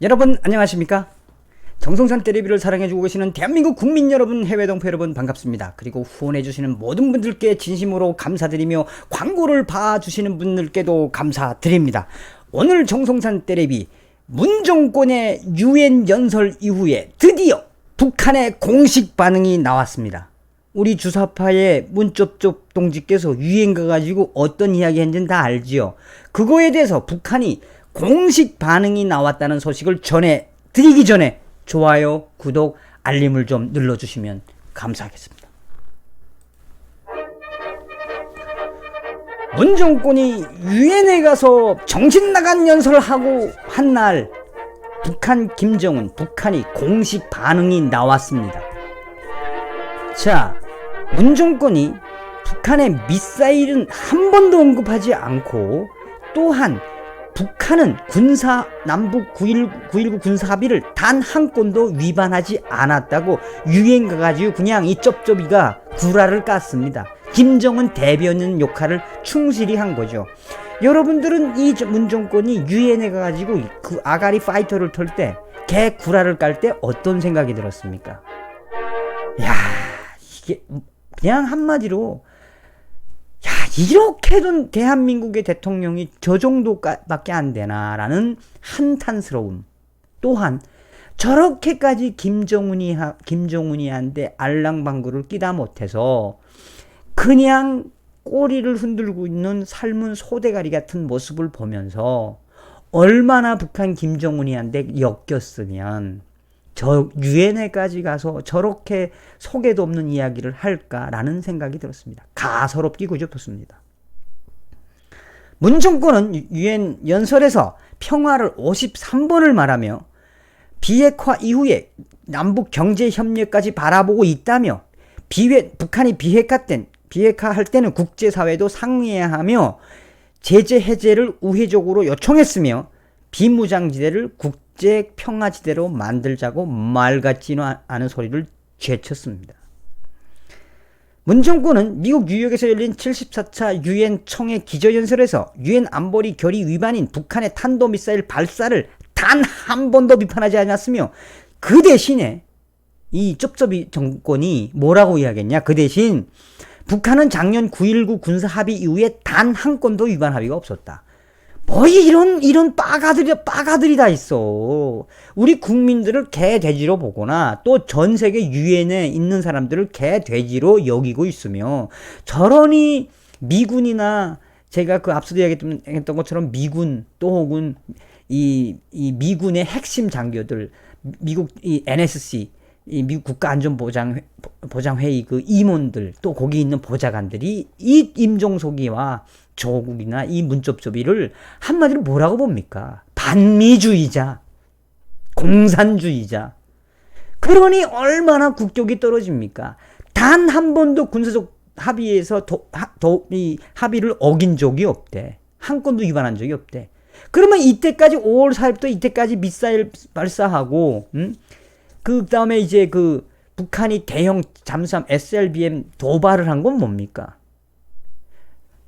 여러분 안녕하십니까? 정성산 텔레비를 사랑해주고 계시는 대한민국 국민 여러분, 해외 동포 여러분 반갑습니다. 그리고 후원해주시는 모든 분들께 진심으로 감사드리며 광고를 봐주시는 분들께도 감사드립니다. 오늘 정성산 텔레비 문정권의 유엔 연설 이후에 드디어 북한의 공식 반응이 나왔습니다. 우리 주사파의 문쩝쩝 동지께서 유엔 가가지고 어떤 이야기 했는지는 다 알지요. 그거에 대해서 북한이 공식 반응이 나왔다는 소식을 전해드리기 전에 좋아요, 구독, 알림을 좀 눌러주시면 감사하겠습니다. 문정권이 유엔에 가서 정신나간 연설을 하고 한 날 북한 김정은, 북한이 공식 반응이 나왔습니다. 자, 문정권이 북한의 미사일은 한 번도 언급하지 않고, 또한 북한은 남북 9.19 군사합의를 단 한 건도 위반하지 않았다고 유엔 가가지고 그냥 이 쩝쩝이가 구라를 깠습니다. 김정은 대변인 역할을 충실히 한 거죠. 여러분들은 이 문정권이 유엔에 가가지고 그 아가리 파이터를 털 때, 개 구라를 깔 때 어떤 생각이 들었습니까? 야, 이게 그냥 한마디로, 야, 이렇게도 대한민국의 대통령이 저 정도밖에 안 되나라는 한탄스러움. 또한 저렇게까지 김정은이한테 알랑방구를 끼다 못해서 그냥 꼬리를 흔들고 있는 삶은 소대가리 같은 모습을 보면서 얼마나 북한 김정은이한테 엮였으면 저 유엔에까지 가서 저렇게 속에도 없는 이야기를 할까라는 생각이 들었습니다. 가소롭기 그저렇습니다. 문정권은 유엔 연설에서 평화를 53번을 말하며 비핵화 이후에 남북 경제 협력까지 바라보고 있다며, 북한이 비핵화할 때는 국제사회도 상의해야 하며 제재 해제를 우회적으로 요청했으며 비무장지대를 국제평화지대로 만들자고 말 같지는 않은 소리를 제쳤습니다. 문정권은 미국 뉴욕에서 열린 74차 유엔 총회 기조연설에서 유엔 안보리 결의 위반인 북한의 탄도미사일 발사를 단 한 번도 비판하지 않았으며, 그 대신에 이 쩝쩝이 정권이 뭐라고 이야기했냐? 그 대신 북한은 작년 9.19 군사합의 이후에 단 한 건도 위반 합의가 없었다. 뭐 이런 빠가들이 다 있어. 우리 국민들을 개돼지로 보거나 또 전 세계 유엔에 있는 사람들을 개돼지로 여기고 있으며, 저러니 미군이나 제가 그 앞서도 이야기했던 것처럼 미군, 또 혹은 이 미군의 핵심 장교들, 미국 이 NSC, 이 미국 국가안전보장회의 그 임원들, 또 거기 있는 보좌관들이 이 임종석이와 조국이나 이 문쩝쩝이를 한마디로 뭐라고 봅니까? 반미주의자, 공산주의자. 그러니 얼마나 국격이 떨어집니까? 단 한 번도 군사적 합의에서 이 합의를 어긴 적이 없대. 한 건도 위반한 적이 없대. 그러면 이때까지 5월 4일부터 이때까지 미사일 발사하고, 그 다음에 이제 그 북한이 대형 잠수함 SLBM 도발을 한 건 뭡니까?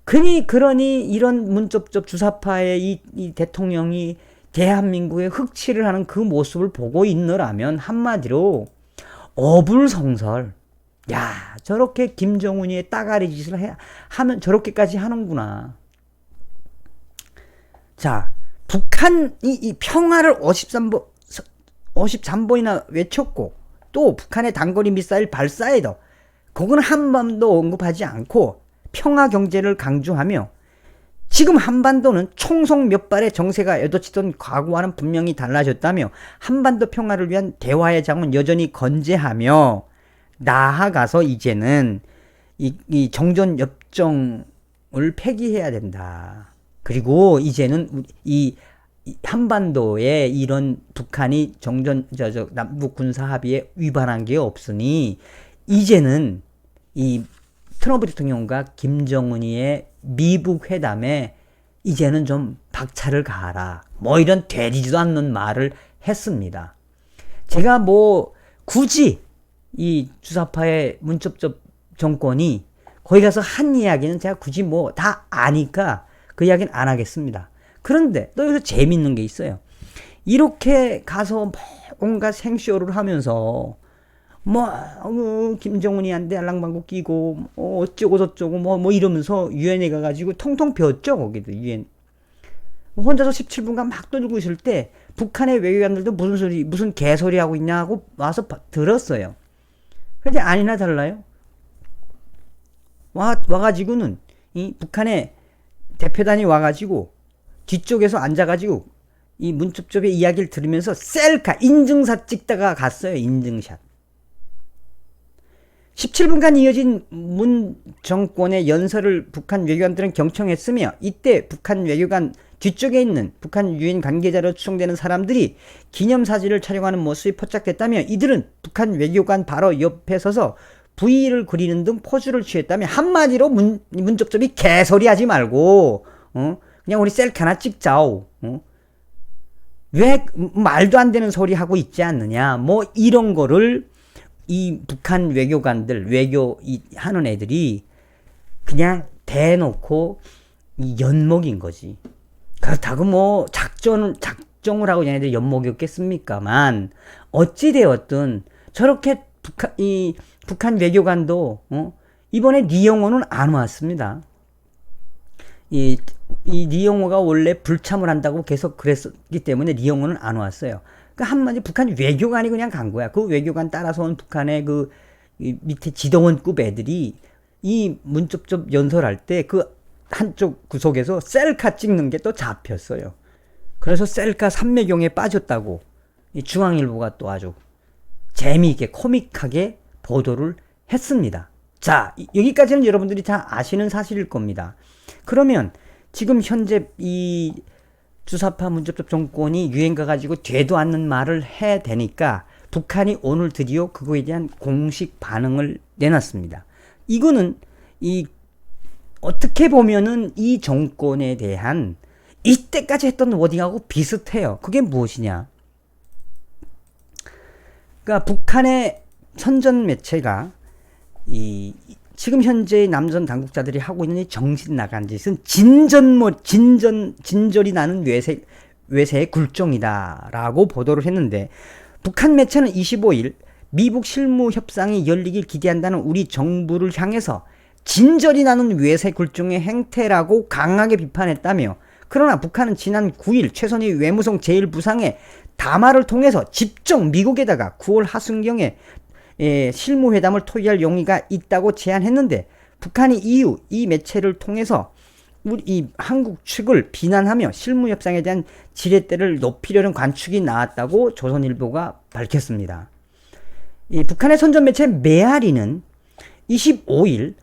그러니 이런 문쩝쩝 주사파의 이 대통령이 대한민국에 흑치를 하는 그 모습을 보고 있느라면 한마디로 어불성설. 야, 저렇게 김정은이의 따가리 짓을 하면 저렇게까지 하는구나. 자, 북한이 이 평화를 53번이나 외쳤고, 또 북한의 단거리 미사일 발사에도 그건 한 번도 언급하지 않고 평화 경제를 강조하며, 지금 한반도는 총성 몇 발의 정세가 여도치던 과거와는 분명히 달라졌다며 한반도 평화를 위한 대화의 장은 여전히 건재하며, 나아가서 이제는 이 정전협정을 폐기해야 된다. 그리고 이제는 이 한반도에 이런 북한이 남북 군사 합의에 위반한 게 없으니 이제는 이 트럼프 대통령과 김정은이의 미북 회담에 이제는 좀 박차를 가하라. 뭐 이런 되지도 않는 말을 했습니다. 제가 뭐 굳이 이 주사파의 문첩접 정권이 거기 가서 한 이야기는 제가 굳이 뭐 다 아니까 그 이야기는 안 하겠습니다. 그런데 또 여기서 재밌는 게 있어요. 이렇게 가서 뭐 온갖 생쇼를 하면서 뭐 김정은이 한데 알랑방구 끼고 어쩌고 저쩌고 뭐 이러면서 유엔에 가가지고 통통 비었죠. 거기도 유엔 혼자서 17분간 막 떠들고 있을 때 북한의 외교관들도 무슨 개소리 하고 있냐 하고 와서 들었어요. 그런데 아니나 달라요. 와가지고는 이 북한의 대표단이 와가지고 뒤쪽에서 앉아가지고 이 문첩첩의 이야기를 들으면서 셀카 인증샷 찍다가 갔어요. 인증샷. 17분간 이어진 문 정권의 연설을 북한 외교관들은 경청했으며 이때 북한 외교관 뒤쪽에 있는 북한 유엔 관계자로 추정되는 사람들이 기념사진을 촬영하는 모습이 포착됐다며 이들은 북한 외교관 바로 옆에 서서 V를 그리는 등 포즈를 취했다며 한마디로 문접접이 개소리 하지 말고 그냥 우리 셀카 하나 찍자오. 왜 말도 안 되는 소리 하고 있지 않느냐 뭐 이런 거를 이 북한 외교관들 하는 애들이 그냥 대놓고 이 연목인 거지. 그렇다고 뭐 작정을 하고 얘네들 연목이었겠습니까만 어찌되었든 저렇게 북한 외교관도 이번에 리영호는 안 왔습니다. 이 리영호가 원래 불참을 한다고 계속 그랬기 때문에 리영호는 안 왔어요. 그러니까 한마디 북한 외교관이 그냥 간 거야. 그 외교관 따라서 온 북한의 그 밑에 지도원급 애들이 이 문접접 연설할 때 그 한쪽 구석에서 셀카 찍는 게 또 잡혔어요. 그래서 셀카 삼매경에 빠졌다고 이 중앙일보가 또 아주 재미있게 코믹하게 보도를 했습니다. 자, 여기까지는 여러분들이 다 아시는 사실일 겁니다. 그러면 지금 현재 이 주사파 문접접 정권이 유엔 가가지고 되도 않는 말을 해야 되니까 북한이 오늘 드디어 그거에 대한 공식 반응을 내놨습니다. 이거는 어떻게 보면은 이 정권에 대한 이때까지 했던 워딩하고 비슷해요. 그게 무엇이냐? 그러니까 북한의 선전 매체가 지금 현재의 남전 당국자들이 하고 있는 이 정신 나간 짓은 진절이 나는 외세의 굴종이다라고 보도를 했는데 북한 매체는 25일 미북 실무 협상이 열리길 기대한다는 우리 정부를 향해서 진절이 나는 외세 굴종의 행태라고 강하게 비판했다며 그러나 북한은 지난 9일 최선희 외무성 제1부상에 담화를 통해서 직접 미국에다가 9월 하순경에 실무회담을 토의할 용의가 있다고 제안했는데 북한이 이후 이 매체를 통해서 이 한국 측을 비난하며 실무협상에 대한 지렛대를 높이려는 관측이 나왔다고 조선일보가 밝혔습니다. 북한의 선전 매체 메아리는 25일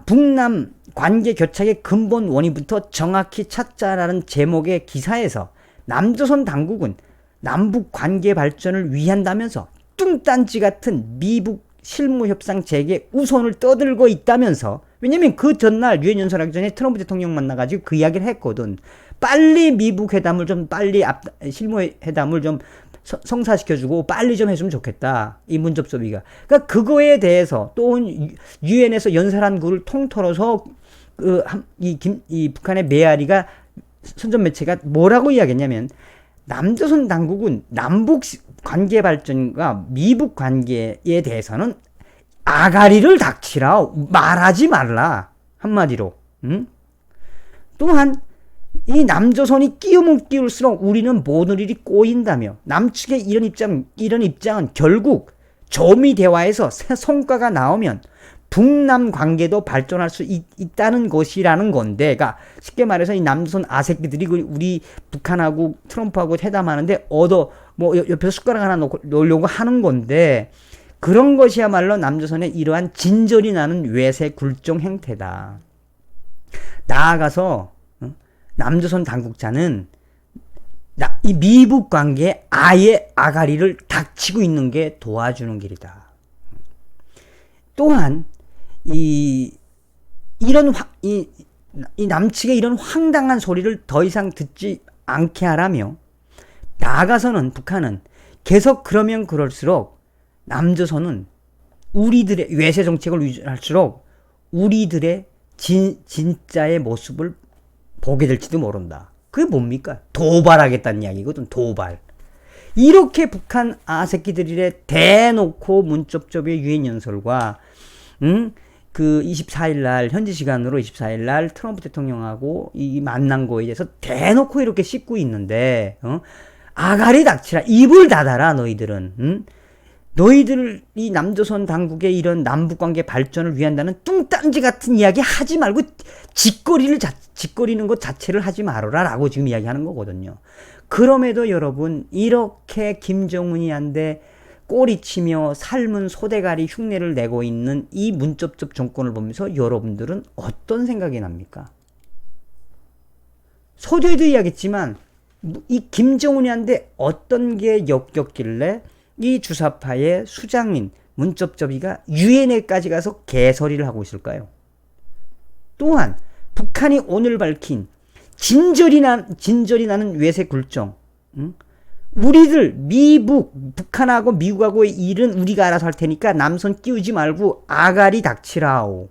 북남 관계 교착의 근본 원인부터 정확히 찾자라는 제목의 기사에서 남조선 당국은 남북 관계 발전을 위한다면서 뚱딴지 같은 미북 실무협상 재개 우선을 떠들고 있다면서 왜냐면 그 전날 유엔 연설하기 전에 트럼프 대통령 만나가지고 그 이야기를 했거든. 빨리 미북 회담을 좀 실무회담을 좀 성사시켜주고 빨리 좀 해주면 좋겠다. 이 문접접이가. 그러니까 그거에 대해서 또 유엔에서 연설한 글을 통틀어서 이 북한의 메아리가 선전 매체가 뭐라고 이야기했냐면 남조선 당국은 남북 관계 발전과 미북 관계에 대해서는 아가리를 닥치라 말하지 말라 한마디로. 또한 이 남조선이 끼우면 끼울수록 우리는 모든 일이 꼬인다며 남측의 이런 입장은 결국 조미 대화에서 새 성과가 나오면 북남 관계도 발전할 수 있다는 것이라는 건데, 그러니까 쉽게 말해서 이 남조선 아새끼들이 우리 북한하고 트럼프하고 회담하는데 뭐 옆에서 숟가락 하나 놓으려고 하는 건데, 그런 것이야말로 남조선의 이러한 진절이 나는 외세 굴종 행태다. 나아가서 남조선 당국자는 이 미북 관계에 아예 아가리를 닥치고 있는 게 도와주는 길이다. 또한 이 남측의 이런 황당한 소리를 더 이상 듣지 않게 하라며, 나아가서는 북한은 계속 그러면 그럴수록 남조선은 우리들의 외세 정책을 유지할수록 우리들의 진짜의 모습을 보게 될지도 모른다. 그게 뭡니까? 도발하겠다는 이야기거든. 도발. 이렇게 북한 아새끼들이래 대놓고 문접접의 유엔 연설과 그 24일 날 현지 시간으로 24일 날 트럼프 대통령하고 이 만난 거에 대해서 대놓고 이렇게 씻고 있는데 아가리 닥치라, 입을 닫아라 너희들은. 너희들이 남조선 당국의 이런 남북관계 발전을 위한다는 뚱딴지 같은 이야기 하지 말고 짓거리는 것 자체를 하지 말아라 라고 지금 이야기하는 거거든요. 그럼에도 여러분 이렇게 김정은이 한데 꼬리치며 삶은 소대가리 흉내를 내고 있는 이 문접접 정권을 보면서 여러분들은 어떤 생각이 납니까? 서두에도 이야기했지만 이 김정은이 한데 어떤 게 역겹길래 이 주사파의 수장인 문접접이가 유엔에까지 가서 개소리를 하고 있을까요? 또한 북한이 오늘 밝힌 진절이 나는 외세 굴정, 우리들 북한하고 미국하고의 일은 우리가 알아서 할 테니까 남선 끼우지 말고 아가리 닥치라오.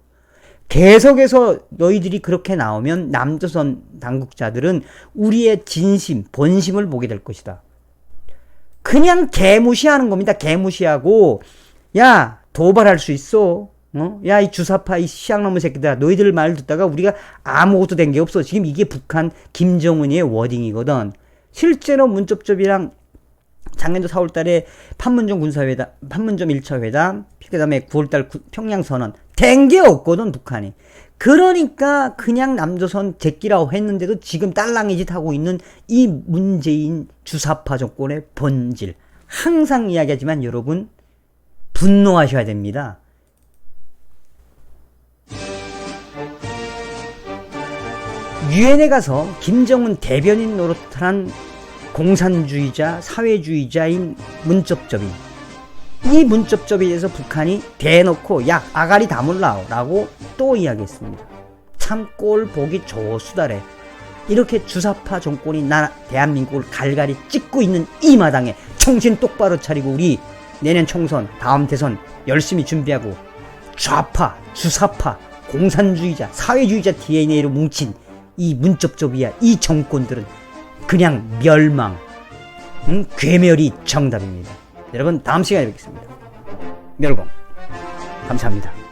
계속해서 너희들이 그렇게 나오면 남조선 당국자들은 우리의 진심, 본심을 보게 될 것이다. 그냥 개무시하는 겁니다. 개무시하고, 야, 도발할 수 있어. 야, 이 주사파, 이 시향놈의 새끼들아, 너희들 말 듣다가 우리가 아무것도 된 게 없어. 지금 이게 북한 김정은이의 워딩이거든. 실제로 문접접이랑 작년도 4월달에 판문점 1차 회담, 그 다음에 9월달 평양선언, 된 게 없거든, 북한이. 그러니까 그냥 남조선 제끼라고 했는데도 지금 딸랑이 짓 하고 있는 이 문재인 주사파 정권의 본질. 항상 이야기하지만 여러분, 분노하셔야 됩니다. 유엔에 가서 김정은 대변인 노릇한 공산주의자, 사회주의자인 문접접이, 이 문접접에 대해서 북한이 대놓고 야, 아가리 다물라오 라고 또 이야기했습니다. 참 꼴 보기 좋수다래. 이렇게 주사파 정권이 대한민국을 갈갈이 찍고 있는 이 마당에 정신 똑바로 차리고 우리 내년 총선, 다음 대선 열심히 준비하고 좌파, 주사파, 공산주의자, 사회주의자 DNA로 뭉친 이 문접접이야, 이 정권들은 그냥 멸망, 괴멸이 정답입니다. 여러분 다음 시간에 뵙겠습니다. 멸공 감사합니다.